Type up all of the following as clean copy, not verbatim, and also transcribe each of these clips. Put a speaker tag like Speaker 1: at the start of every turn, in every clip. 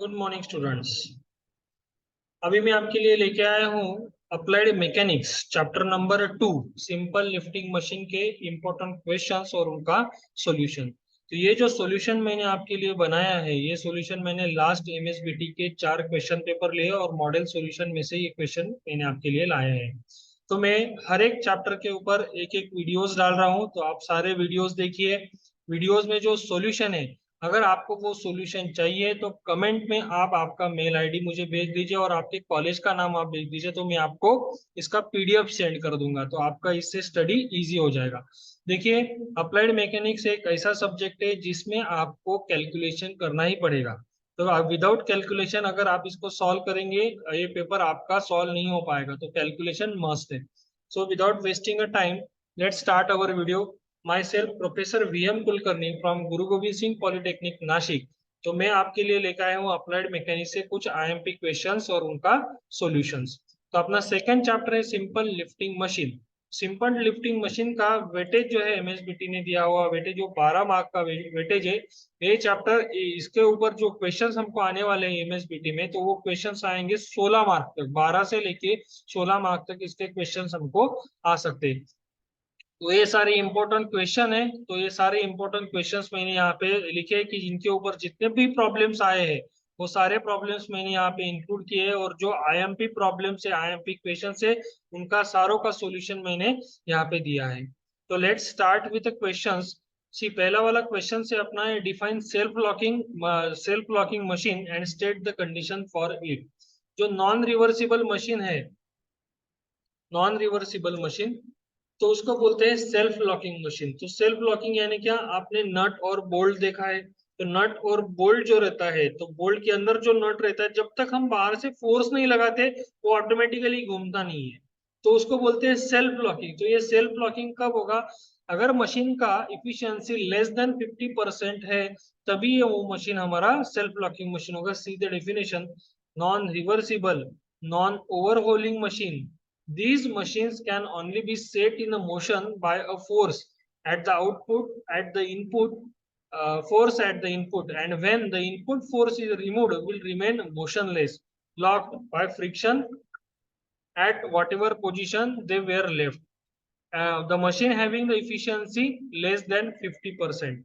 Speaker 1: Good morning students. अभी मैं आपके लिए लेके आया हूँ applied mechanics chapter number 2 simple lifting machine के इंपॉर्टेंट क्वेश्चंस और उनका सॉल्यूशन। तो ये जो सॉल्यूशन मैंने आपके लिए बनाया है, ये सॉल्यूशन मैंने लास्ट एमएसबीटी के 4 क्वेश्चन पेपर लिए और मॉडल सॉल्यूशन में से ये क्वेश्चन मैंने आपके लिए लाए हैं। तो मैं हर एक चैप्टर के ऊपर एक एक वीडियोस डाल रहा हूँ, तो आप सारे वीडियोस देखिए। वीडियोस में जो सॉल्यूशन है, अगर आपको वो सॉल्यूशन चाहिए तो कमेंट में आप आपका मेल आईडी मुझे भेज दीजिए और आपके कॉलेज का नाम आप भेज दीजिए, तो मैं आपको इसका पीडीएफ सेंड कर दूंगा, तो आपका इससे स्टडी इजी हो जाएगा। देखिए, अप्लाइड मैकेनिक्स एक ऐसा सब्जेक्ट है जिसमें आपको कैलकुलेशन करना ही पड़ेगा। तो आप विदाउट कैलकुलेशन अगर आप इसको सॉल्व करेंगे, ये पेपर आपका सॉल्व नहीं हो पाएगा, तो कैलकुलेशन मस्ट है। So without wasting a time, let's start our video. My self professor VM Kulkarni from Guru Govind Singh polytechnic Nashik. तो मैं आपके लिए लेकर आया हूँ अप्लाइड मैकेनिक्स से कुछ आईएमपी क्वेश्चंस और उनका सॉल्यूशंस। तो अपना सेकंड चैप्टर है simple lifting machine. Simple lifting machine का वेटेज जो है एमएसबीटी ने दिया हुआ वेटेज, जो 12 मार्क का वेटेज है। ये चैप्टर, इसके ऊपर जो क्वेश्चंस हमको आने वाले हैं एमएसबीटी में, तो वो क्वेश्चंस आएंगे 16 मार्क तक, 12 से लेके 16 मार्क तक इसके क्वेश्चंस हमको आ सकते हैं। तो ये सारे इंपॉर्टेंट क्वेश्चन है, तो ये सारे इंपॉर्टेंट क्वेश्चंस मैंने यहाँ पे लिखे हैं कि जिनके ऊपर जितने भी प्रॉब्लम्स आए हैं, वो सारे प्रॉब्लम्स मैंने यहाँ पे इंक्लूड किए हैं, और जो आईएमपी प्रॉब्लम्स है, आईएमपी क्वेश्चन है, उनका सारों का सॉल्यूशन मैंने यहाँ पे दिया है। तो let's start with the questions. See, पहला वाला क्वेश्चन से अपना है, define self locking machine and state the condition for it. जो नॉन रिवर्सिबल मशीन है, नॉन रिवर्सिबल मशीन, तो उसको बोलते हैं सेल्फ लॉकिंग मशीन। तो सेल्फ लॉकिंग यानी क्या, आपने नट और बोल्ट देखा है, तो नट और बोल्ट जो रहता है, तो बोल्ट के अंदर जो नट रहता है, जब तक हम बाहर से फोर्स नहीं लगाते वो ऑटोमेटिकली घूमता नहीं है, तो उसको बोलते हैं सेल्फ लॉकिंग। तो ये सेल्फ लॉकिंग कब होगा, अगर मशीन का इफिशियंसी लेस देन 50% है, तभी ये वो मशीन हमारा सेल्फ लॉकिंग मशीन होगा। See the definition, non reversible, non overhauling machine, these machines can only be set in a motion by a force at the output, at the input, force at the input, and when the input force is removed, will remain motionless, locked by friction at whatever position they were left. The machine having the efficiency less than 50%.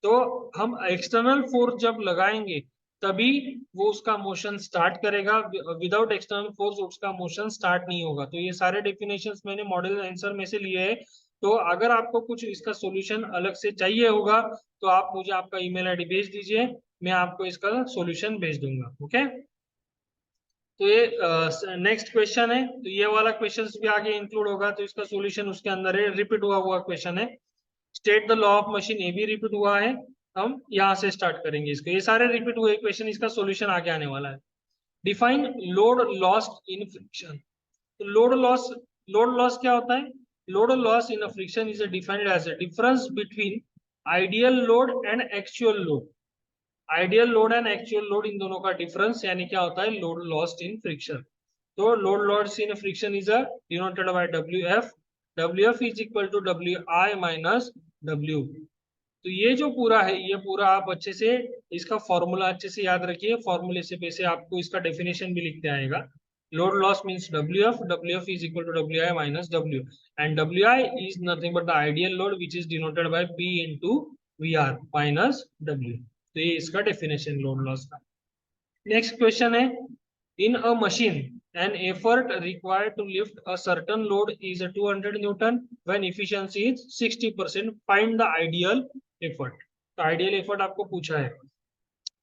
Speaker 1: तो हम external force जब लगाएंगे तभी वो उसका motion start करेगा, without external force उसका motion start नहीं होगा। तो ये सारे डेफिनेशंस मैंने मॉडल आंसर में से लिए हैं। तो अगर आपको कुछ इसका सॉल्यूशन अलग से चाहिए होगा, तो आप मुझे आपका ईमेल आईडी भेज दीजिए, मैं आपको इसका सॉल्यूशन भेज दूंगा। ओके, तो ये नेक्स्ट क्वेश्चन है, तो ये वाला क्वेश्चन भी आगे इंक्लूड होगा, तो इसका सॉल्यूशन उसके अंदर है, रिपीट हुआ हुआ क्वेश्चन है। State the law of machine, ये भी रिपीट हुआ है। हम यहाँ से स्टार्ट करेंगे इसको, ये सारे रिपीट हुए क्वेश्चन, इसका सॉल्यूशन आगे आने वाला है। Define load lost in friction. तो लोड लॉस क्या होता है, load loss in a friction is defined as a difference between ideal load and actual load. Ideal load and actual load, इन दोनों का डिफरेंस यानी क्या होता है, लोड लॉस्ट इन फ्रिक्शन। तो load loss in friction is denoted by W F. W F is equal to W I minus W. तो ये जो पूरा है, ये पूरा आप अच्छे से इसका फॉर्मूला अच्छे से याद रखिए, फॉर्मूले से पैसे आपको इसका डेफिनेशन भी लिखते आएगा। Load loss means W F is equal to W I minus W, and W I is nothing but the ideal load which is denoted by P into V R minus W. तो ये इसका definition load loss का। Next question है, in a machine an effort required to lift a certain load is a 200 newton when efficiency is 60%, find the ideal effort। तो ideal effort आपको पूछा है,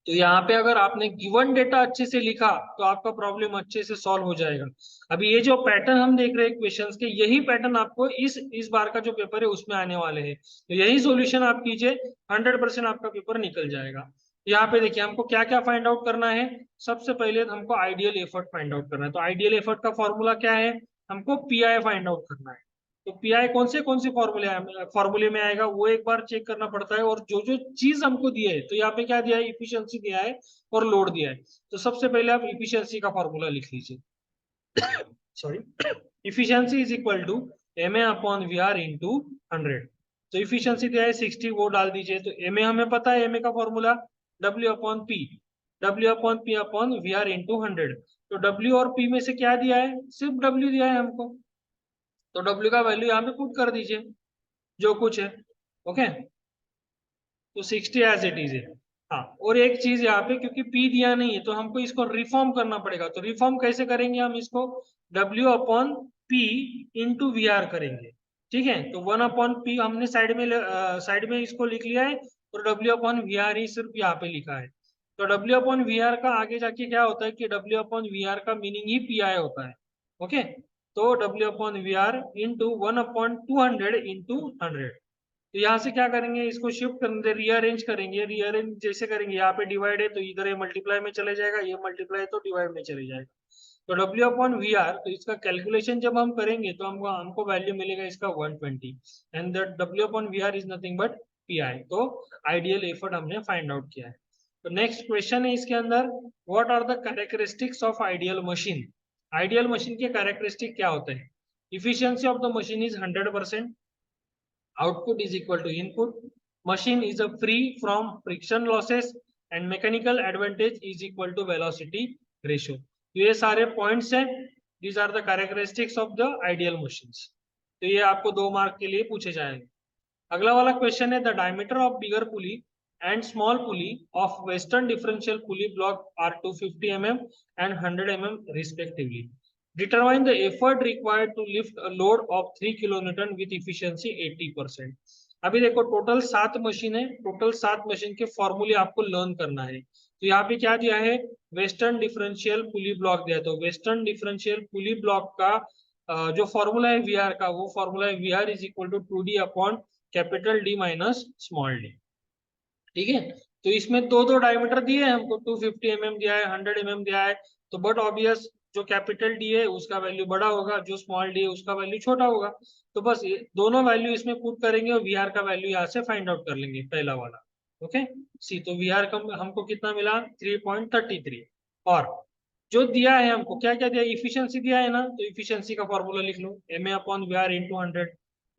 Speaker 1: तो यहाँ पे अगर आपने गिवन डेटा अच्छे से लिखा तो आपका प्रॉब्लम अच्छे से सॉल्व हो जाएगा। अभी ये जो पैटर्न हम देख रहे हैं क्वेश्चंस के, यही पैटर्न आपको इस बार का जो पेपर है उसमें आने वाले हैं, तो यही सॉल्यूशन आप कीजिए, 100% आपका पेपर निकल जाएगा। यहाँ पे देखिए, हमको क्या क्या फाइंड आउट करना है। सबसे पहले हमको आइडियल एफर्ट फाइंड आउट करना है, तो आइडियल एफर्ट का फॉर्मूला क्या है, हमको पीआई फाइंड आउट करना है। तो पीआई कौन से फॉर्मूले में आएगा, वो एक बार चेक करना पड़ता है, और जो जो चीज हमको दिया है, तो यहाँ पे क्या दिया है, इफिशियंसी दिया है और लोड दिया है। तो सबसे पहले आप इफिशियंसी का फॉर्मूला लिख लीजिए। Sorry, efficiency is equal to M A upon V R into 100। तो इफिशियंसी दिया है 60, वो डाल दीजिए। तो एम ए हमें पता है, एम ए का formula W upon P. W upon P upon VR into 100। तो W और P में से क्या दिया है, सिर्फ W दिया है हमको, तो W का वैल्यू यहाँ पे पुट कर दीजिए जो कुछ है। ओके, तो 60 एज इट इज है। हाँ, और एक चीज यहाँ पे, क्योंकि P दिया नहीं है तो हमको इसको रिफॉर्म करना पड़ेगा। तो रिफॉर्म कैसे करेंगे हम इसको, W upon P into VR करेंगे। ठीक है, तो 1 अपॉन P हमने साइड में इसको लिख लिया है, और W अपॉन VR ही सिर्फ यहाँ पे लिखा है। तो W अपॉन VR का आगे जाके क्या होता है कि W अपॉन VR का मीनिंग ही PI होता है। ओके, तो W upon VR into 1 upon 200 into 100। तो यहाँ से क्या करेंगे, इसको शिफ्ट करेंगे, रीअरेंज करेंगे। रीअरेंज जैसे करेंगे, यहाँ पे डिवाइड है तो इधर ये मल्टीप्लाई में चले जाएगा, ये मल्टीप्लाई है तो डिवाइड में चले जाएगा। तो W अपॉन VR, तो इसका कैलकुलेशन जब हम करेंगे तो हमको हमको वैल्यू मिलेगा इसका 120, and that W upon VR is nothing but PI। तो आइडियल एफर्ट हमने फाइंड आउट किया है। तो नेक्स्ट क्वेश्चन है इसके अंदर, what are the characteristics of ideal machine. Ideal machine के कैरेक्टरिस्टिक क्या होते हैं, efficiency of the machine is 100%, output is equal to input, machine is a free from friction losses, and mechanical advantage is equal to velocity ratio। तो ये सारे points हैं, these are the characteristics of the ideal machines। तो ये आपको 2 mark के लिए पूछे जाएंगे। अगला वाला क्वेश्चन है, the diameter of bigger pulley and small pulley of western differential pulley block are 250 mm and 100 mm respectively। Determine the effort required to lift a load of 3 kilonewton with efficiency 80%। अभी देखो total 7 machine है, total 7 machine के फॉर्मूले आपको learn करना है। तो यहाँ पे क्या दिया है, वेस्टर्न डिफरेंशियल पुली ब्लॉक दिया है। तो वेस्टर्न डिफरेंशियल पुली ब्लॉक का जो फॉर्मूला है वीआर का, वो फॉर्मूला है VR is equal to 2D upon capital D minus small D. ठीक है, तो इसमें दो डायमीटर दिए हैं हमको, 250 mm दिया है, 100 mm दिया है। तो बट ऑब्वियस जो कैपिटल डी है उसका वैल्यू बड़ा होगा, जो स्मॉल डी है उसका वैल्यू छोटा होगा। तो बस ये दोनों वैल्यू इसमें पुट करेंगे और वीआर का वैल्यू यहाँ से फाइंड आउट कर लेंगे, पहला वाला। ओके सी, तो वीआर का हमको कितना मिला, 3.33। और जो दिया है हमको, क्या क्या दिया, इफिशियंसी दिया है ना, तो इफिशियंसी का फॉर्मूला लिख लो, M A upon V R into 100।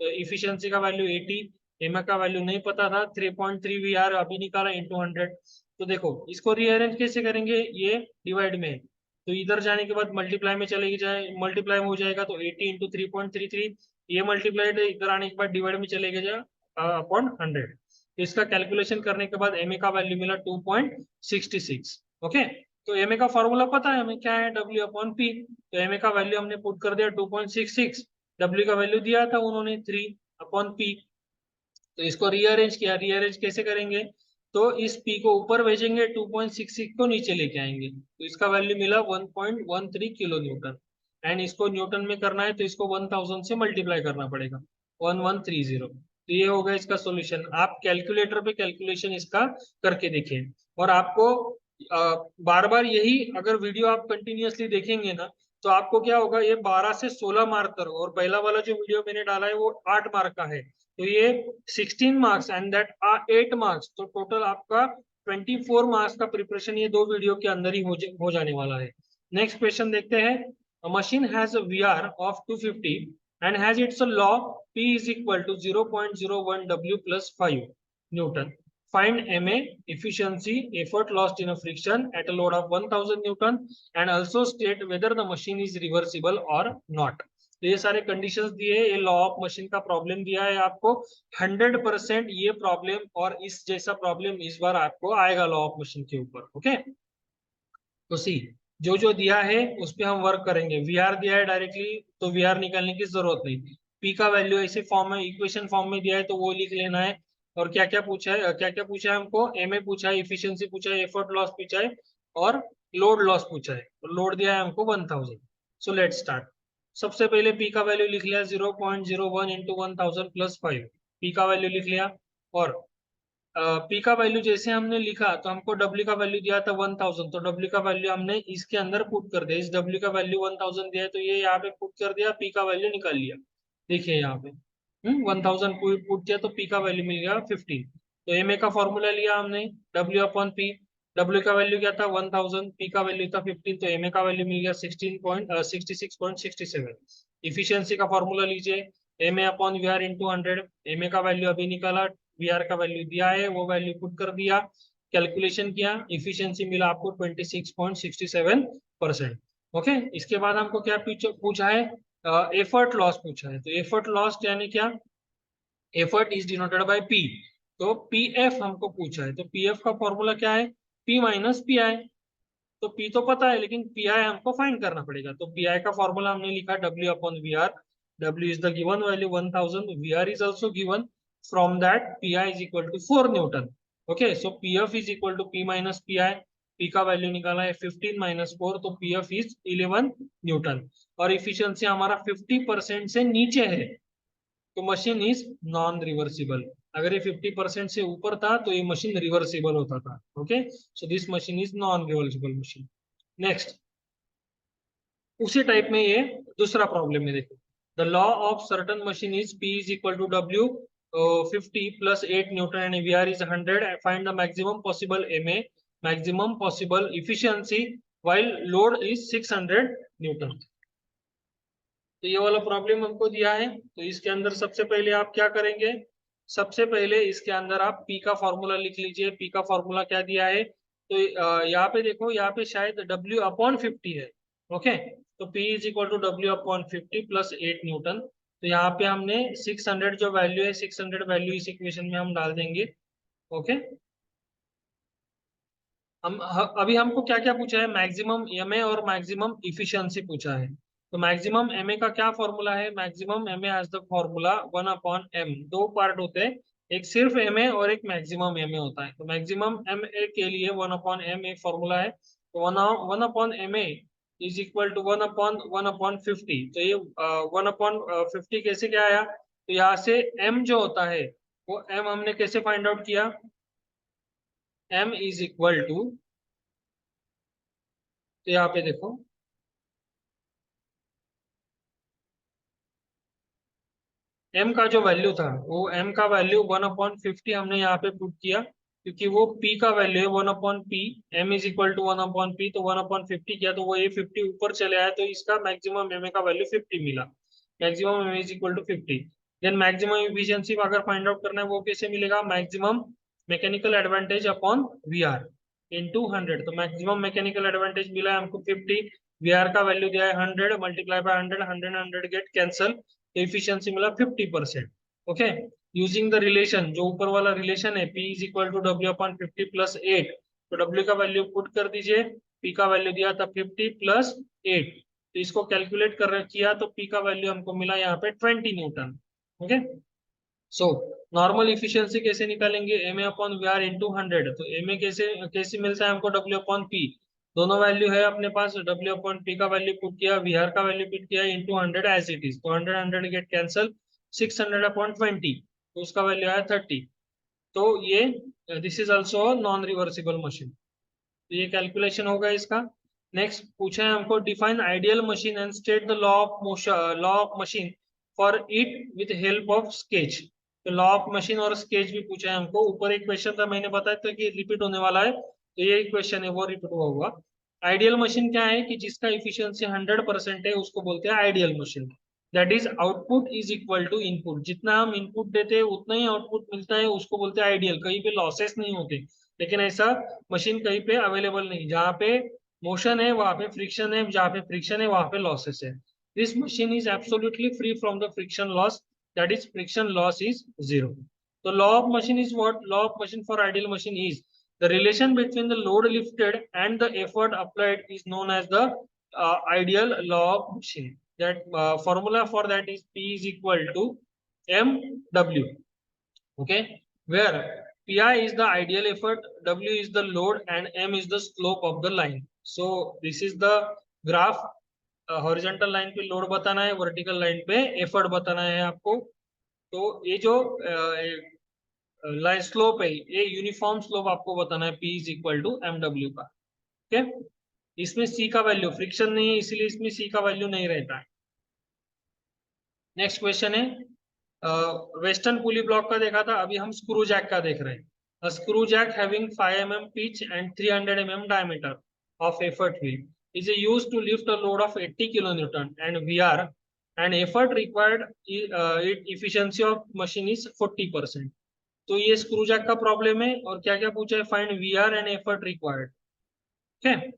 Speaker 1: तो इफिशियंसी का वैल्यू 80, एम ए का वैल्यू नहीं पता था, 3.3 वी आर अभी निकाला इंटू 100। तो देखो इसको रीअरेंज कैसे करेंगे, ये डिवाइड में है, तो इधर जाने के बाद मल्टीप्लाई में चलेगी जाए, मल्टीप्लाई में हो जाएगा, तो 80 इंटू 3.33, ये मल्टीप्लाइड इधर आने के बाद डिवाइड में चलेगा जाए अपॉन 100। इसका कैलकुलेशन करने के बाद एम ए का वैल्यू मिला 2.66। ओके, तो एम ए का फॉर्मूला पता है हमें, क्या है, W अपॉन P। तो एम ए का वैल्यू हमने पुट कर दिया 2.66, W का वैल्यू दिया था उन्होंने 3 अपॉन P। तो इसको रीअरेंज किया, रीअरेंज कैसे करेंगे, तो इस P को ऊपर भेजेंगे, 2.66 को नीचे लेके आएंगे, तो इसका वैल्यू मिला 1.13 किलो न्यूटन। एंड इसको न्यूटन में करना है तो इसको 1000 से मल्टीप्लाई करना पड़ेगा, 1130। तो ये होगा इसका सॉल्यूशन। आप कैलकुलेटर पे कैलकुलेशन इसका करके देखें, और आपको बार बार यही अगर वीडियो आप कंटिन्यूअसली देखेंगे ना, तो आपको क्या होगा, ये 12 से 16 मार्क तक, और पहला वाला जो वीडियो मैंने डाला है वो 8 मार्क का है, तो ये 16 मार्क्स एंड दैट 8 मार्क्स, तो टोटल आपका 24 मार्क्स का प्रिपरेशन ये 2 वीडियो के अंदर ही हो जाने वाला है। नेक्स्ट क्वेश्चन देखते हैं, machine has a VR of 250 and has its law P is equal to 0.01 W plus 5 Newton. Find MA efficiency, effort lost in a friction at a load of 1000 Newton, and also state whether the machine is reversible or not। तो ये सारे conditions दिए, ये law of machine का problem दिया है आपको 100%। ये प्रॉब्लम और इस जैसा प्रॉब्लम इस बार आपको आएगा लॉ ऑफ मशीन के ऊपर। ओके, तो सी, जो जो दिया है उस पर हम वर्क करेंगे। वीआर दिया है डायरेक्टली, तो वीआर निकालने की जरूरत नहीं, पी का वैल्यू ऐसे फॉर्म में इक्वेशन फॉर्म में दिया है तो वो लिख लेना है। और क्या क्या पूछा है, क्या क्या पूछा है हमको, एम ए पूछा है, इफिशियंसी पूछा है, एफर्ट लॉस पूछा है, और लोड लॉस पूछा है। तो लोड दिया है हमको 1000। So let start. सबसे पहले पी का वैल्यू लिख लिया 0.01 इंटू 1000 प्लस 5, पी का वैल्यू लिख लिया। और पी का वैल्यू जैसे हमने लिखा तो हमको डब्ल्यू का वैल्यू दिया था 1000, तो डब्ल्यू का वैल्यू हमने इसके अंदर पुट कर दिया। इस डब्ल्यू का वैल्यू 1000 दिया है तो ये यहाँ पे पुट कर दिया, पी का वैल्यू निकाल लिया। देखिए यहाँ पे 1000 पुट किया तो पी का वैल्यू मिल गया 15। तो एम ए का फॉर्मूला लिया हमने, डब्ल्यू अपॉन पी, डब्ल्यू का वैल्यू क्या था 1000, पी का वैल्यू था 15, तो एम ए का वैल्यू मिल गया 66.67। इफिशियंसी का फॉर्मूला लीजिए, M A upon V R into 100, M A का वैल्यू अभी निकाला, वी आर का वैल्यू दिया है वो वैल्यू पुट कर दिया, कैलकुलेशन किया, इफिशियंसी मिला आपको 26.67%। ओके, इसके बाद हमको क्या पूछा है, एफर्ट लॉस पूछा है। तो एफर्ट लॉस यानी क्या, effort is denoted by P. तो पी एफ हमको पूछा है, तो पी एफ का फॉर्मूला क्या है, पी माइनस पी आई। तो पी तो पता है, लेकिन पी आई हमको फाइंड करना पड़ेगा। तो पी आई का फॉर्मूला हमने लिखा W upon V R. W is the given value 1000, V R is also given, from that P I is equal to 4 newton. Okay, so P F is equal to P minus P I. पी का value निकाला है 15 माइनस 4, तो P F is 11 newton. और efficiency हमारा 50% से नीचे है, तो मशीन इज नॉन रिवर्सिबल। अगर ये 50% से ऊपर था तो ये मशीन रिवर्सिबल होता था। Okay, so this machine is non reversible machine. Next, उसी टाइप में ये दूसरा प्रॉब्लम में देखो, the law of certain machine is P is equal to W 50 plus 8 newton and V R is 100, find the maximum possible M A, maximum possible efficiency while load is 600 newton. तो ये वाला problem हमको दिया है। तो इसके अंदर सबसे पहले आप क्या करेंगे, सबसे पहले इसके अंदर आप पी का फॉर्मूला लिख लीजिए। पी का फॉर्मूला क्या दिया है, तो यहाँ पे देखो, यहाँ पे शायद डब्ल्यू अपॉन 50 है। ओके, तो P is equal to W upon 50 plus 8 newton. तो यहाँ पे हमने 600 जो वैल्यू है, 600 वैल्यू इस इक्वेशन में हम डाल देंगे। ओके, अभी हमको क्या क्या पूछा है, मैक्सिमम एमए और मैक्सिमम इफिशियंसी पूछा है। तो मैक्सिमम एमए का क्या फॉर्मूला है, maximum MA as the formula 1/m। दो पार्ट होते हैं, एक सिर्फ एमए और एक मैक्सिमम एमए होता है। तो मैक्सिमम एमए के लिए 1/m एक फॉर्मूला है। तो 1/ma इज इक्वल टू 1/1/50। तो ये 1/50 कैसे क्या आया, तो यहाँ से m जो होता है, वो m हमने कैसे फाइंड आउट किया, m इज इक्वल टू, तो यहाँ पे देखो, m का जो वैल्यू था, वो m का वैल्यू 1/50 हमने यहाँ पे पुट किया, क्योंकि वो p का वैल्यू है 1/p। m is equal to 1/p, तो 1/50 किया तो वो ये 50 ऊपर चले आया, तो इसका मैक्सिमम m का वैल्यू 50 मिला। Maximum m is equal to 50। Then maximum efficiency अगर फाइंड आउट करना है, वो कैसे मिलेगा, maximum mechanical advantage upon V R into 100। तो मैक्सिमम मैकेनिकल एडवांटेज मिला है हमको 50, वी आर का वैल्यू दिया है 100, मल्टीप्लाई बाय 100, 100 गेट कैंसल, तो इफिशियंसी मिला 50%। ओके, यूजिंग द रिलेशन, जो ऊपर वाला रिलेशन है, P is equal to W upon 50 plus 8। तो W का वैल्यू पुट कर दीजिए, P का वैल्यू दिया था 50 प्लस 8, तो इसको कैलकुलेट कर किया तो P का वैल्यू हमको मिला यहाँ पे 20 newton. Okay, so normal efficiency कैसे निकालेंगे, M A upon V R into 100। तो एम ए कैसे कैसे मिलता है हमको, डब्ल्यू अपॉन पी। दोनों वैल्यू है अपने पास, डब्ल्यू अपॉन पी का वैल्यू पुट किया, वी आर का वैल्यू पुट किया, इंटू 100 एज इट इज। तो 100 गेट कैंसल, 600 अपॉन 20, तो उसका वैल्यू आया 30। तो ये this is also non reversible machine. तो ये कैलकुलेशन होगा इसका। नेक्स्ट पूछा है हमको, define ideal machine and state the law of motion, law of machine for it with help of sketch. तो लॉ ऑफ मशीन और स्केच भी पूछा है हमको। ऊपर एक क्वेश्चन था, मैंने बताया था कि रिपीट होने वाला है, तो ये क्वेश्चन है वो रिपीट हुआ हुआ। आइडियल मशीन क्या है, कि जिसका इफिशियंसी 100% है, उसको बोलते हैं ideal machine. That is output is equal to input, जितना हम इनपुट देते हैं उतना ही आउटपुट मिलता है, उसको बोलते हैं आइडियल। कहीं पे लॉसेस नहीं होते, लेकिन ऐसा मशीन कहीं पे अवेलेबल नहीं, जहाँ पे मोशन है वहां पे फ्रिक्शन है, जहाँ पे फ्रिक्शन है वहां पे लॉसेस है। This machine is absolutely free from the friction loss, that is friction loss is zero. तो law of machine is what, law of machine for ideal machine is the relation between the load lifted and the effort applied is known as the ideal law of machine. That formula for that is P is equal to mw. Okay, where pi is the ideal effort, w is the load, and m is the slope of the line. So this is the graph। Horizontal line पे load बताना है, vertical line पे effort बताना है आपको। तो ये जो लाइन स्लोप है, ये यूनिफॉर्म स्लोप आपको बताना है, P is equal to M W का। ठीक है, इसमें C का वैल्यू, फ्रिक्शन नहीं है इसलिए इसमें C का वैल्यू नहीं रहता है। नेक्स्ट क्वेश्चन है, वेस्टर्न पुली ब्लॉक का देखा था, अभी हम स्क्रू जैक का देख रहे हैं। Screw jack having 5 mm pitch and 300 mm diameter of effort wheel is used to lift a load of 80 kilonewton and VR, and effort required, efficiency of machine is 40%. तो ये स्क्रू जैक का problem है। और क्या क्या पूछा है, find V R and effort required. ठीक है,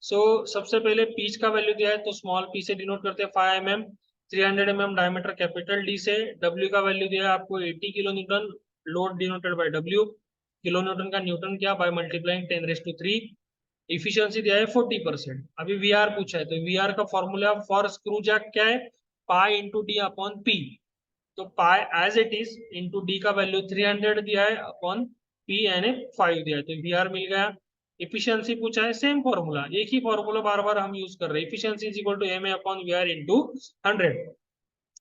Speaker 1: सो सबसे पहले पीच का वैल्यू दिया है, तो स्मॉल पी से डिनोट करते हैं 5 mm, 300 mm diameter capital D से। डब्ल्यू का वैल्यू दिया है आपको 80 kilo newton, load denoted by W, kilo newton का न्यूटन क्या, बाय मल्टीप्लाइंग 10⁻3। इफिशियंसी दिया है 40%। अभी वी आर पूछा है, तो वी आर का फॉर्मूला फॉर स्क्रू जैक क्या है, pi into D upon P. तो pi as it is into D का वैल्यू 300 दिया है अपॉन पी यानी 5 दिया है, तो वी आर मिल गया। इफिशियंसी पूछा है, सेम फॉर्मूला, एक ही फॉर्मूला बार बार हम यूज कर रहे हैं। Efficiency is equal to M A upon V R into 100।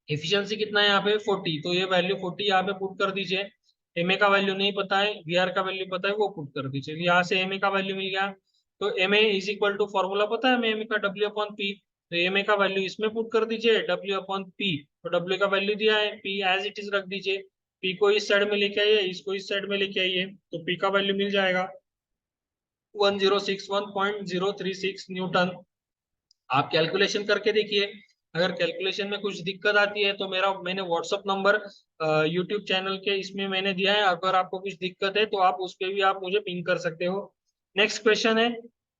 Speaker 1: Efficiency कितना है यहाँ पे 40, तो ये वैल्यू 40 यहाँ पे पुट कर दीजिए। एम ए का वैल्यू नहीं पता है, वी आर का वैल्यू पता है, वो पुट कर दीजिए। यहाँ से एम ए का वैल्यू मिल गया, तो M A is equal to formula पता है हमें एम ए का, डब्ल्यू अपॉन पी। तो एम ए का वैल्यू इसमें पुट कर दीजिए, डब्ल्यू अपॉन पी। तो डब्ल्यू का वैल्यू दिया है, पी एज इट इज रख दीजिए। पी को इस साइड में लेके आइए, इसको इस साइड में लेके आइए, तो पी का वैल्यू मिल जाएगा 1061.036 न्यूटन। आप कैलकुलेशन करके देखिए, अगर कैलकुलेशन में कुछ दिक्कत आती है तो मैंने व्हाट्सअप नंबर यूट्यूब चैनल के इसमें मैंने दिया है, अगर आपको कुछ दिक्कत है तो आप उस पर भी आप मुझे पिंग कर सकते हो। नेक्स्ट क्वेश्चन है,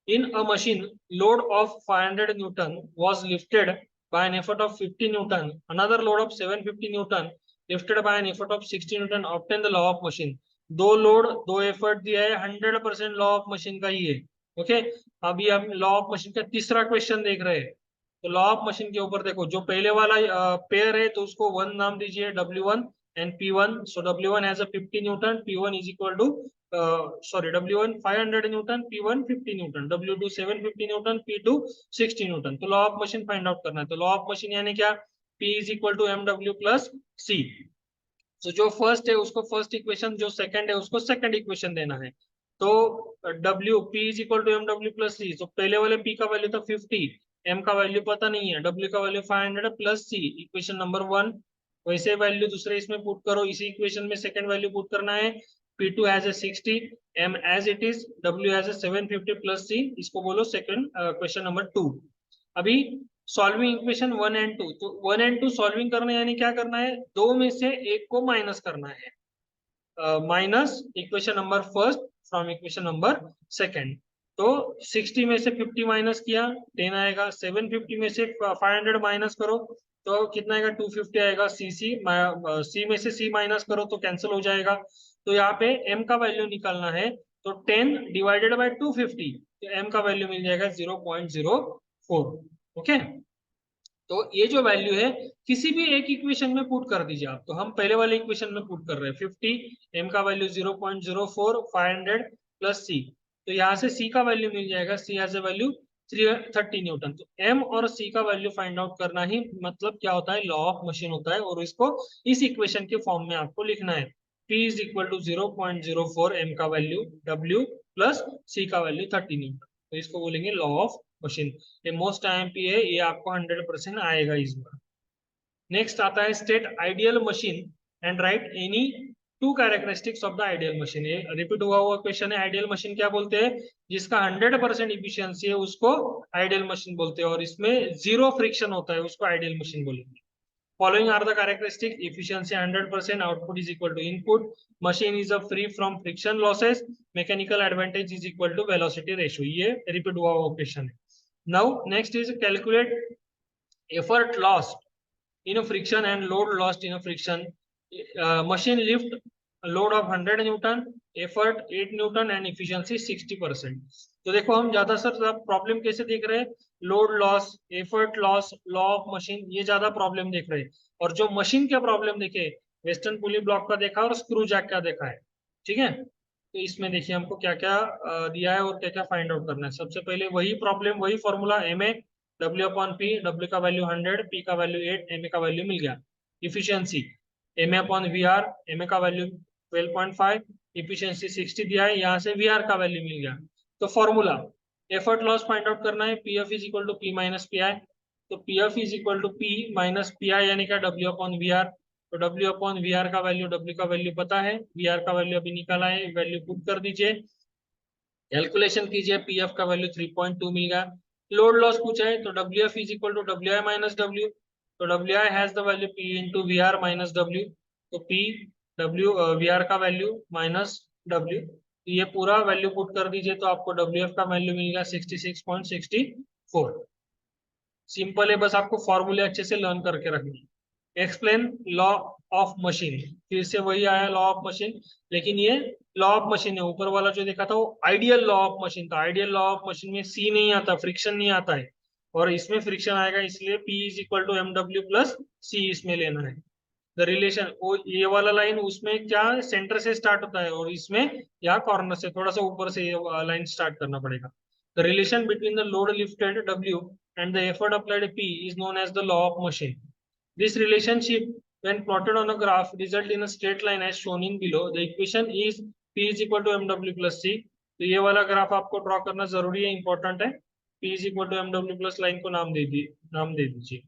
Speaker 1: in a machine load of 500 newton was lifted by an effort of 50 newton, another load of 750 newton lifted by an effort of 60 newton, obtain the law of machine। दो load दो effort दिया है, 100% law of machine का ही है। Okay, अभी हम law of machine का तीसरा क्वेश्चन देख रहे हैं। तो लॉ ऑफ मशीन के ऊपर देखो, जो पहले वाला पेयर है तो उसको वन नाम दीजिए, W1 and P1। So W1 has a 50 newton, P1 is equal to sorry W1 500 newton, P1 50 newton, W2 750 newton, P2 60 newton. तो law of machine find out करना है। तो लॉ ऑफ मशीन यानी क्या, P is equal to MW plus C। तो जो first है उसको फर्स्ट इक्वेशन, जो सेकंड है उसको सेकंड इक्वेशन देना है। तो W P is equal to M W plus C. तो पहले वाले पी का वैल्यू था 50, एम का वैल्यू पता नहीं है, डब्ल्यू का वैल्यू 500 प्लस सी, इक्वेशन नंबर 1। वैसे वैल्यू दूसरे इसमें पुट करो, इसी इक्वेशन में सेकंड वैल्यू पुट करना है। P2 has a 60, M as it is, W has a 750 plus C, इसको बोलो सेकंड क्वेश्चन नंबर 2। अभी सॉल्विंग इक्वेशन 1 एंड 2, तो 1 एंड 2 सॉल्विंग करना है, यानी क्या करना है, दो में से एक को माइनस करना है, minus equation number first from equation number second. तो 60 में से 50 माइनस किया 10 आएगा, 750 में से 500 माइनस करो तो कितना आएगा, 250 आएगा। सी में से सी माइनस करो तो कैंसिल हो जाएगा। तो यहाँ पे एम का वैल्यू निकालना है, तो 10 डिवाइडेड बाय 250, तो एम का वैल्यू मिल जाएगा 0.04। ओके, तो ये जो वैल्यू है किसी भी एक इक्वेशन में पुट कर दीजिए आप। तो हम पहले वाले इक्वेशन में पुट कर रहे हैं 50, एम का वैल्यू 0.04, 500 प्लस सी। तो यहाँ से सी का वैल्यू मिल जाएगा, सी हैज ए वैल्यू 330 न्यूटन। तो एम और सी का वैल्यू फाइंड आउट करना ही मतलब क्या होता है, लॉ ऑफ मशीन होता है, और इसको इस इक्वेशन के फॉर्म में आपको लिखना है। P is equal to 0.04, M का वैल्यू W प्लस सी का वैल्यू 30 न्यूटन, तो इसको बोलेंगे लॉ ऑफ मशीन। ये मोस्ट आईएमपी है, ये आपको 100% आएगा इस बार। नेक्स्ट आता है state ideal machine and right any two characteristics of the ideal machine. ये रिपीट हुआ क्वेश्चन है। आइडियल मशीन क्या बोलते हैं, जिसका 100% इफिशियंसी है उसको आइडियल मशीन बोलते हैं, और इसमें जीरो फ्रिक्शन होता है उसको आइडियल मशीन बोलेंगे। Following are the characteristics: efficiency 100%, output is equal to input, machine is free from friction losses, mechanical advantage is equal to velocity ratio। ये repeat हुआ क्वेश्चन है। Now next is calculate effort lost in a friction and load lost in a friction। Machine lift a load of 100 Newton, effort 8 Newton and efficiency 60%। तो देखो हम ज्यादा sir problem कैसे देख रहे हैं, load loss, effort loss, law of machine, ये ज्यादा प्रॉब्लम देख रहे हैं। और जो मशीन के प्रॉब्लम देखे, वेस्टर्न पुली ब्लॉक का देखा और स्क्रू जैक का देखा है। ठीक है, तो इसमें देखिए हमको क्या क्या दिया है और क्या क्या फाइंड आउट करना है। सबसे पहले वही प्रॉब्लम, वही formula, M A W upon P, W का वैल्यू 100, पी का वैल्यू 8, एम ए का वैल्यू मिल गया। Efficiency M A upon V R, M A का वैल्यू 12.5, इफिशियंसी 60 दिया है, यहाँ से वी आर का वैल्यू मिल गया। तो formula effort loss find out करना है, P F is equal to P minus P I. तो P F is equal to P minus P आई यानी क्या, डब्ल्यू अपॉन वी आर। तो डब्ल्यू अपॉन वी आर का वैल्यू, डब्ल्यू का value पता है, वी आर का वैल्यू अभी निकाला है, वैल्यू पुट कर दीजिए, कैलकुलेशन कीजिए, पी एफ का वैल्यू 3.2 मिल गया। लोड लॉस पूछा है, तो W F is equal to W I minus W. तो W I has the value P into V R minus W. तो पी डब्ल्यू वी आर का वैल्यू माइनस डब्ल्यू, ये पूरा वैल्यू पुट कर दीजिए तो आपको डब्ल्यू एफ का वैल्यू मिलेगा 66.64। सिंपल है, बस आपको फॉर्मूले अच्छे से लर्न करके रखनी है। एक्सप्लेन लॉ ऑफ मशीन, फिर से वही आया लॉ ऑफ मशीन, लेकिन ये लॉ ऑफ मशीन है। ऊपर वाला जो देखा था वो आइडियल लॉ ऑफ मशीन था। आइडियल लॉ ऑफ मशीन में सी नहीं आता, फ्रिक्शन नहीं आता है, और इसमें फ्रिक्शन आएगा, इसलिए P is equal to M W plus C इसमें लेना है। द रिलेशन, वो ये वाला लाइन उसमें क्या सेंटर से स्टार्ट होता है, और इसमें या कॉर्नर से थोड़ा सा ऊपर से ये लाइन स्टार्ट करना पड़ेगा। The relation between the load lifted W and the effort applied P is known as the law of motion. This relationship, when plotted on a graph, result in a straight line as shown in below. The equation is P is equal to mw plus c. तो ये वाला graph आपको draw करना जरूरी है, important है। P is equal to mw plus line को नाम दे दीजिए।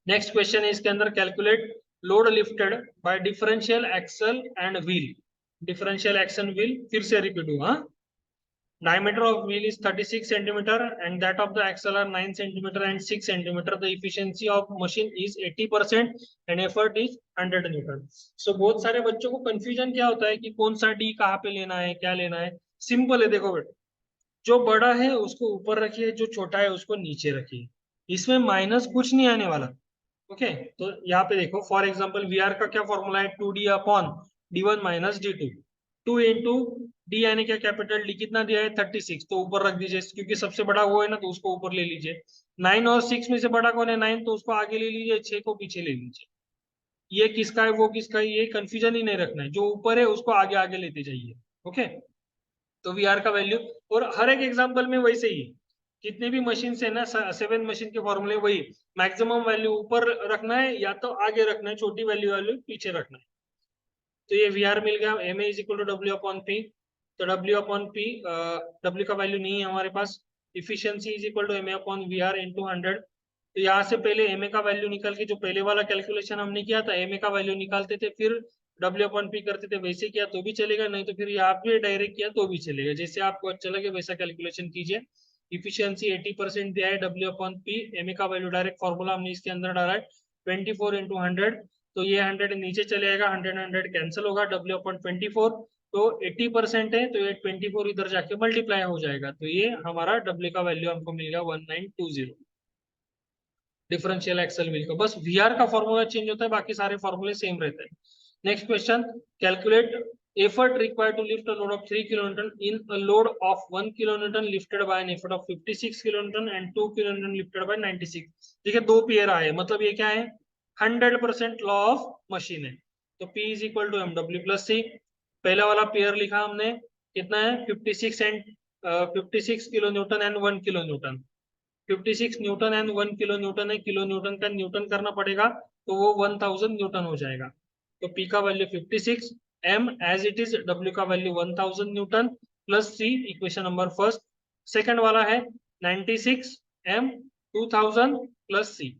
Speaker 1: नेक्स्ट क्वेश्चन है इसके अंदर, calculate load lifted by differential axle and wheel. Differential axle wheel फिर से रिपीट हुआ। Diameter of wheel is 36 centimeter and that of the axle are 9 centimeter and 6 centimeter. The efficiency of machine is 80% and effort is 100 Newton. So बहुत सारे बच्चों को confusion क्या होता है कि कौन सा D कहाँ पे लेना है, क्या लेना है। सिंपल है, देखो बेटा, जो बड़ा है उसको ऊपर रखिए, जो छोटा है उसको नीचे रखिए, इसमें माइनस कुछ नहीं आने वाला। ओके, तो यहाँ पे देखो, फॉर एग्जाम्पल वी आर का क्या फॉर्मूला है, 2D upon D1 minus D2। 2 into D यानी क्या, कैपिटल डी कितना दिया है 36, तो ऊपर रख दीजिए, क्योंकि सबसे बड़ा वो है ना, तो उसको ऊपर ले लीजिए। 9 और 6 में से बड़ा कौन है, 9, तो उसको आगे ले लीजिए, 6 को पीछे ले लीजिए। ये किसका है, वो किसका है, ये कंफ्यूजन ही नहीं रखना है, जो ऊपर है उसको आगे आगे लेते जाइए। ओके, तो वी आर का वैल्यू, और हर एक एग्जाम्पल में वैसे ही जितने भी मशीन है ना, 7 मशीन के फॉर्मूले वही, मैक्सिमम वैल्यू ऊपर रखना है या तो आगे रखना है, छोटी वैल्यू वैल्यू पीछे रखना है। तो ये वी आर मिल गया, M A is equal to W upon P. तो डब्ल्यू अपॉन पी, डब्ल्यू का वैल्यू नहीं है हमारे पास। Efficiency is equal to M A upon V R into 100। तो यहाँ से पहले एम ए का वैल्यू निकाल के, जो पहले वाला कैलकुलेशन हमने किया था, एम ए का वैल्यू निकालते थे, फिर डब्ल्यू अपॉन पी करते थे, वैसे किया तो भी चलेगा, नहीं तो फिर यहाँ पे डायरेक्ट किया तो भी चलेगा, जैसे आपको अच्छा लगे वैसा कैलकुलेशन कीजिए। इफिशियंसी 80% दिया है, W upon P, M A का वैल्यू डायरेक्ट फॉर्मूला हमने इसके अंदर डाला है 24 इंटू 100। तो ये 100 नीचे चले जाएगा, 100 कैंसिल होगा, डब्ल्यू अपॉन 24, तो 80% है, तो ये 24 इधर जाके मल्टीप्लाई हो जाएगा, तो ये हमारा डब्ल्यू का वैल्यू हमको मिलेगा 1920। डिफरेंशियल एक्सल व्हील का बस वीआर का फॉर्मूला चेंज होता है, बाकी सारे फॉर्मूले सेम रहते हैं। Next question, calculate effort required to lift a load of 3 kilonewton in a load of 1 kilonewton lifted by an effort of 56 kilonewton and 2 kilonewton lifted by 96। देखिए दो पेयर आए, मतलब ये क्या है, 100% लॉ ऑफ मशीन है। तो P is equal to M W plus C. पहला वाला पेयर लिखा हमने, कितना है 56 and 56 kilo newton and 1 kilo newton. 56 newton and 1 kilo newton है, किलो न्यूटन का न्यूटन करना पड़ेगा, तो वो 1000 न्यूटन हो जाएगा। तो P का value 56, M as it is, W का value 1000 newton plus C, equation number first. Second वाला है 96, M 2000 प्लस C।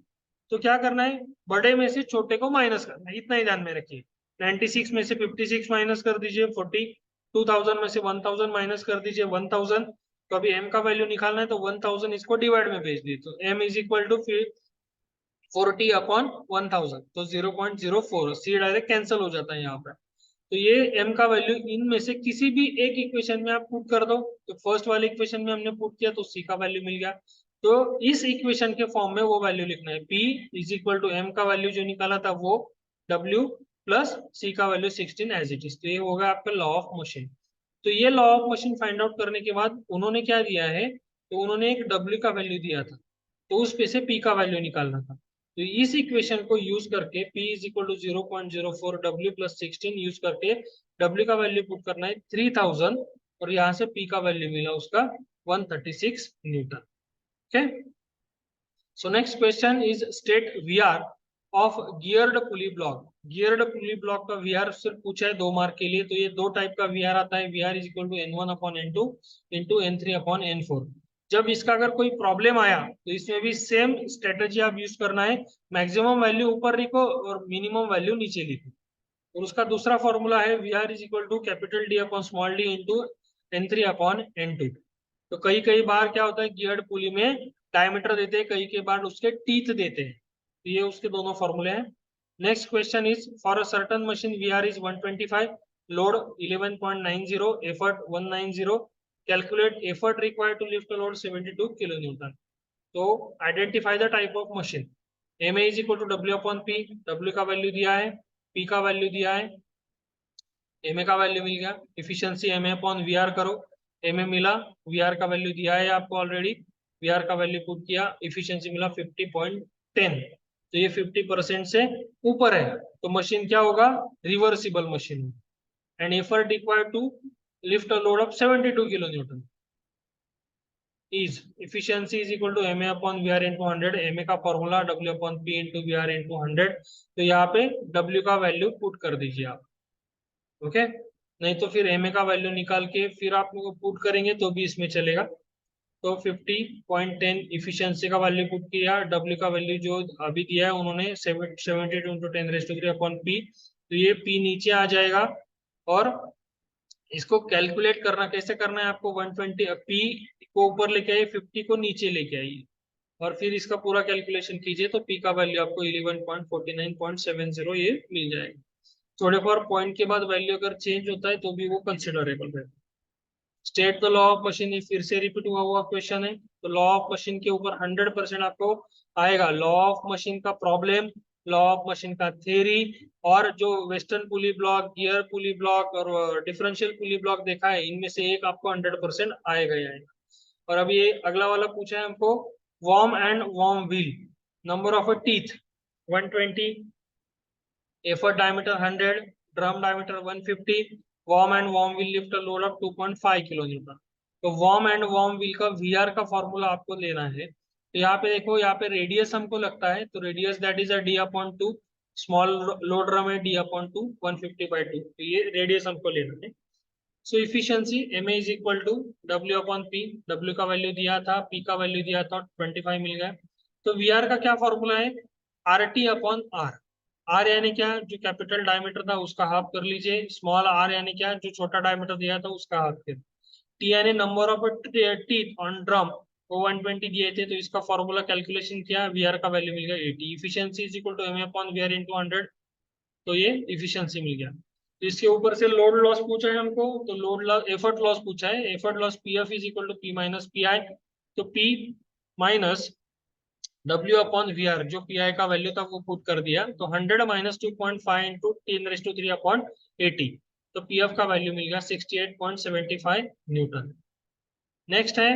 Speaker 1: तो क्या करना है, बड़े में से छोटे को माइनस करना है, इतना ही ध्यान में रखिए। 96 में से 56 माइनस कर दीजिए 40, 2000 में से 1000 माइनस कर दीजिए 1000। तो अभी m का वैल्यू निकालना है, तो 1000 इसको डिवाइड में भेज दिए, तो m is equal to 40 upon 1000, तो 0.04, c डायरेक्ट कैंसिल हो जाता है यहाँ पर। तो ये m का वैल्यू इनमें से किसी भी एक इक्वेशन में आप पुट कर दो, तो फर्स्ट वाले इक्वेशन में हमने पुट किया तो c का वैल्यू मिल गया। तो इस इक्वेशन के फॉर्म में वो वैल्यू लिखना है, p is equal to m का वैल्यू जो निकाला था वो w प्लस c का वैल्यू 16 एज इट इज। तो ये होगा आपका लॉ ऑफ मोशन। तो ये law of motion find out करने के बाद उन्होंने क्या दिया है, तो उन्होंने एक w का वैल्यू दिया था, तो उस पे से p का वैल्यू निकालना था। तो इस इक्वेशन को यूज करके P is equal to 0.04 W plus 16 use करके W का वैल्यू पुट करना है 3000, और यहाँ से P का वैल्यू मिला उसका 136 Newton. Okay, so next question is state VR of geared pulley block. Geared pulley block का VR सिर्फ पूछा है 2 मार्क के लिए। तो ये दो टाइप का VR आता है, VR is equal to N1 upon N2 into N3 upon N4। जब इसका अगर कोई प्रॉब्लम आया तो इसमें भी सेम स्ट्रेटेजी आप यूज करना है, मैक्सिमम वैल्यू ऊपर लिखो और मिनिमम वैल्यू नीचे लिखो। और उसका दूसरा फॉर्मूला है V R is equal to capital D upon small D into N3 upon N2। तो कई कई बार क्या होता है, गियर्ड पुली में डायमीटर देते हैं, कई कई बार उसके टीथ देते हैं, तो ये उसके दोनों फॉर्मूले हैं। Next question is, for a certain machine VR is 125, load 11.90, effort 190, calculate effort required to lift a load 72 kilonewton. तो identify the type of machine. MA is equal to W upon P, W का value दिया है, P का value दिया है, MA का value मिल गया, इफिशियंसी MA अपॉन VR करो, MA मिला, VR का वैल्यू दिया है आपको ऑलरेडी, VR का वैल्यू पुट किया, इफिशियंसी मिला 50.10, तो ये 50% से ऊपर है, तो मशीन क्या होगा, reversible machine, and effort required to lift a load of 72 kilo newton is efficiency is equal to MA upon VR into 100, MA का formula W upon P into VR into 100, तो यहाँ पे W का value put कर दीजिए आप, okay नहीं तो फिर MA का वैल्यू निकाल के फिर आप लोग पुट करेंगे तो भी इसमें चलेगा। तो 50.10 इफिशियंसी का वैल्यू पुट किया, W का वैल्यू जो अभी दिया है उन्होंने 72 into 10⁻³ upon P, तो ये P नीचे आ जाएगा, और इसको कैलकुलेट करना कैसे करना है आपको, 120 P को ऊपर लेके आइए, 50 को नीचे लेके आइए, और फिर इसका पूरा कैलकुलेशन कीजिए, तो P का वैल्यू आपको 11.49.70 ये मिल जाएगा। थोड़े और पॉइंट के बाद वैल्यू अगर चेंज होता है तो भी वो कंसिडरेबल है। State the law of machine, ये फिर से रिपीट हुआ क्वेश्चन है, तो लॉ ऑफ मशीन के ऊपर 100% आपको आएगा, लॉ ऑफ मशीन का प्रॉब्लम, लॉ ऑफ मशीन का थ्योरी, और जो वेस्टर्न पुली ब्लॉक, गियर पुली ब्लॉक और डिफरेंशियल पुली ब्लॉक देखा है, इनमें से एक आपको 100% आएगा ही आएगा। और अभी ये अगला वाला पूछा है हमको, worm and worm wheel, number of teeth 120, effort diameter 100, drum diameter 150, worm and worm will lift a load of 2.5 kilonewton। तो worm and worm wheel का VR का फॉर्मूला आपको लेना है, तो यहाँ पे देखो, यहाँ पे रेडियस हमको लगता है, तो radius that is D upon 2, small load drum है D upon 2, 150/2, तो ये रेडियस हमको लेना है। So efficiency MA is equal to W upon P, W का वैल्यू दिया था, P का वैल्यू दिया था, 25 मिल गया। तो VR का क्या फॉर्मूला है, RT upon R, R यानी क्या, जो कैपिटल डायमीटर था उसका हाफ कर लीजिए, स्मॉल r यानी क्या, जो छोटा डायमीटर दिया था उसका हाफ कर, T यानी number of teeth on drum, वो 120 दिए थे, तो इसका फॉर्मूला कैलकुलेशन किया, VR का वैल्यू मिल गया 80, efficiency is equal to MA upon VR into 100, तो ये इफिशियंसी मिल गया। तो इसके ऊपर से लोड लॉस पूछा है हमको, तो लोड लॉस, एफर्ट लॉस पूछा है, effort loss PF is equal to P minus PI, तो P minus W upon VR, जो PI का वैल्यू था वो पुट कर दिया, तो 100 माइनस 2.5 इंटू 10⁻³ अपॉन 80, तो PF का वैल्यू मिल गया 68.75 न्यूटन। नेक्स्ट है,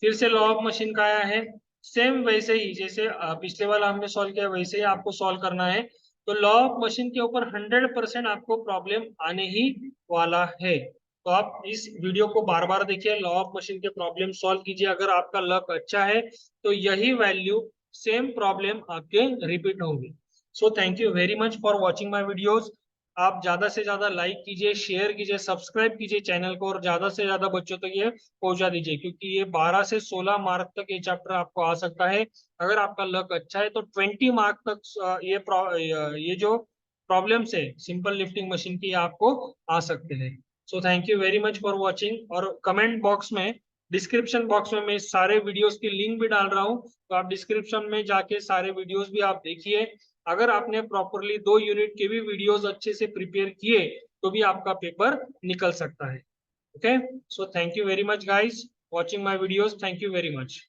Speaker 1: फिर से लॉ ऑफ मशीन का आया है, सेम वैसे ही जैसे पिछले वाला हमने सॉल्व किया वैसे ही आपको सॉल्व करना है, तो लॉ ऑफ मशीन के ऊपर 100% आपको प्रॉब्लम आने ही वाला है, तो आप इस वीडियो को बार बार देखिए, लॉ ऑफ मशीन के प्रॉब्लम सॉल्व कीजिए, अगर आपका लक अच्छा है तो यही वैल्यू सेम प्रॉब्लम आपके रिपीट होंगे। So thank you very much for watching my videos, आप ज्यादा से ज्यादा लाइक कीजिए, शेयर कीजिए, सब्सक्राइब कीजिए चैनल को, और ज्यादा से ज्यादा बच्चों तक ये पहुंचा दीजिए, क्योंकि ये 12 से 16 मार्क तक ये चैप्टर आपको आ सकता है, अगर आपका लक अच्छा है तो 20 मार्क तक ये जो प्रॉब्लम्स है सिंपल लिफ्टिंग मशीन की आपको आ सकते हैं। So thank you very much for watching, और कमेंट बॉक्स में, डिस्क्रिप्शन बॉक्स में मैं सारे वीडियोस की लिंक भी डाल रहा हूँ, तो आप डिस्क्रिप्शन में जाके सारे वीडियोस भी आप देखिए, अगर आपने प्रॉपरली 2 यूनिट के भी वीडियोस अच्छे से प्रिपेयर किए तो भी आपका पेपर निकल सकता है। Okay, so thank you very much guys watching my videos, thank you very much.